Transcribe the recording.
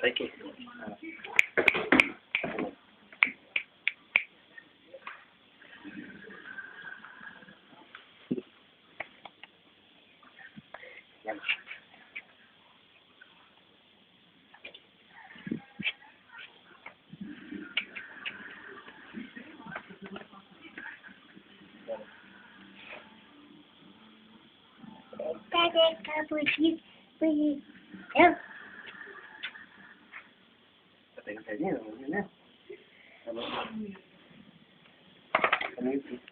Okay. Yan. Patay na tayo niya. Ano na? Ano yun?